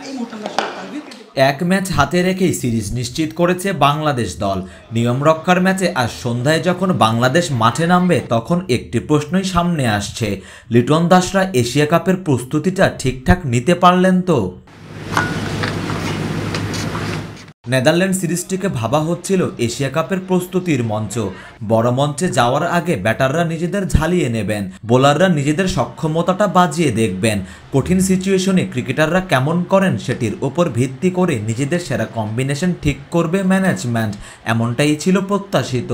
এই মুহূর্তে আমরা আসলে তানভীর এক ম্যাচ হাতে রেখেই সিরিজ নিশ্চিত করেছে বাংলাদেশ দল। নিয়ম রক্ষার ম্যাচে আজ সন্ধ্যায় যখন বাংলাদেশ মাঠে নামবে তখন একটি প্রশ্নই সামনে আসছে, লিটন দাসরা এশিয়া কাপের প্রস্তুতিটা ঠিকঠাক নিতে পারলেন তো? নেদারল্যান্ড সিরিজটিকে ভাবা হচ্ছিল এশিয়া কাপের প্রস্তুতির মঞ্চ। বড় মঞ্চে যাওয়ার আগে ব্যাটাররা নিজেদের ঝালিয়ে নেবেন, বোলাররা নিজেদের সক্ষমতাটা বাজিয়ে দেখবেন। কঠিন সিচুয়েশনে ক্রিকেটাররা কেমন করেন সেটির উপর ভিত্তি করে নিজেদের সেরা কম্বিনেশন ঠিক করবে ম্যানেজমেন্ট, এমনটাই ছিল প্রত্যাশিত।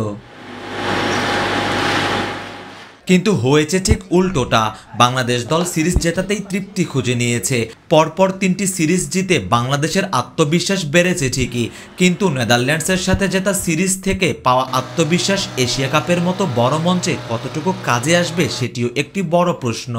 কিন্তু হয়েছে ঠিক উল্টোটা। বাংলাদেশ দল সিরিজ জেতাতেই তৃপ্তি খুঁজে নিয়েছে। পরপর 3টি সিরিজ জিতে বাংলাদেশের আত্মবিশ্বাস বেড়েছে ঠিকই, কিন্তু নেদারল্যান্ডসের সাথে জেতা সিরিজ থেকে পাওয়া আত্মবিশ্বাস এশিয়া কাপের মতো বড় মঞ্চে কতটুকু কাজে আসবে সেটিও একটি বড় প্রশ্ন।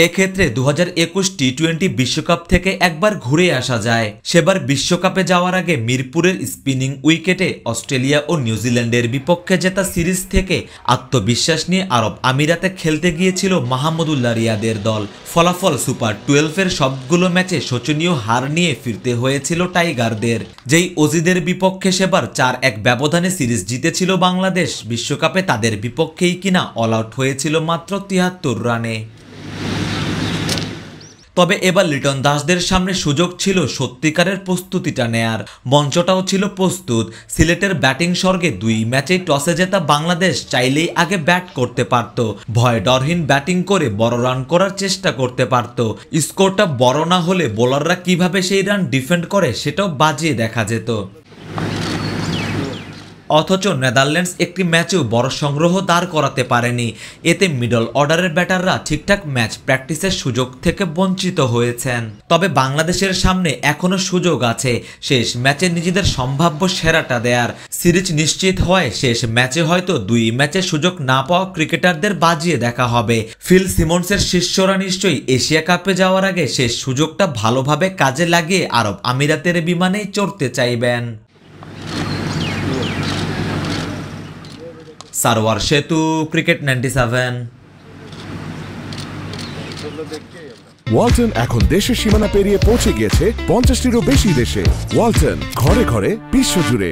এক্ষেত্রে 2021 টি-20 বিশ্বকাপ থেকে একবার ঘুরে আসা যায়। সেবার বিশ্বকাপে যাওয়ার আগে মিরপুরের স্পিনিং উইকেটে অস্ট্রেলিয়া ও নিউজিল্যান্ডের বিপক্ষে জেতা সিরিজ থেকে আত্মবিশ্বাস নিয়ে আরব আমিরাতে খেলতে গিয়েছিল মাহমুদুল্লাহ রিয়াদের দল। ফলাফল সুপার 12-এর সবগুলো ম্যাচে শোচনীয় হার নিয়ে ফিরতে হয়েছিল টাইগারদের। যেই অজিদের বিপক্ষে সেবার 4-1 ব্যবধানে সিরিজ জিতেছিল বাংলাদেশ, বিশ্বকাপে তাদের বিপক্ষেই কিনা অল আউট হয়েছিল মাত্র 73 রানে। তবে এবার লিটন দাসদের সামনে সুযোগ ছিল সত্যিকারের প্রস্তুতিটা নেয়ার, মঞ্চটাও ছিল প্রস্তুত। সিলেটের ব্যাটিং স্বর্গে 2 ম্যাচেই টসে জেতা বাংলাদেশ চাইলেই আগে ব্যাট করতে পারত, ভয় ডরহীন ব্যাটিং করে বড় রান করার চেষ্টা করতে পারত। স্কোরটা বড় না হলে বোলাররা কিভাবে সেই রান ডিফেন্ড করে সেটাও বাজিয়ে দেখা যেত। অথচ নেদারল্যান্ডস একটি ম্যাচেও বড় সংগ্রহ দাঁড় করাতে পারেনি। এতে মিডল অর্ডারের ব্যাটাররা ঠিকঠাক ম্যাচ প্র্যাকটিসের সুযোগ থেকে বঞ্চিত হয়েছেন। তবে বাংলাদেশের সামনে এখনো সুযোগ আছে শেষ ম্যাচে নিজেদের সম্ভাব্য সেরাটা দেয়ার। সিরিজ নিশ্চিত হয় শেষ ম্যাচে হয়তো 2 ম্যাচে সুযোগ না পাওয়া ক্রিকেটারদের বাজিয়ে দেখা হবে। ফিল সিমন্সের শিষ্যরা নিশ্চয়ই এশিয়া কাপে যাওয়ার আগে শেষ সুযোগটা ভালোভাবে কাজে লাগিয়ে আরব আমিরাতের বিমানেই চড়তে চাইবেন। সারোয়ার সেতু, ক্রিকেট 97। ওয়ালটন এখন দেশের সীমানা পেরিয়ে পৌঁছে গিয়েছে 50টিরও বেশি দেশে। ওয়ালটন, ঘরে ঘরে বিশ্বজুড়ে।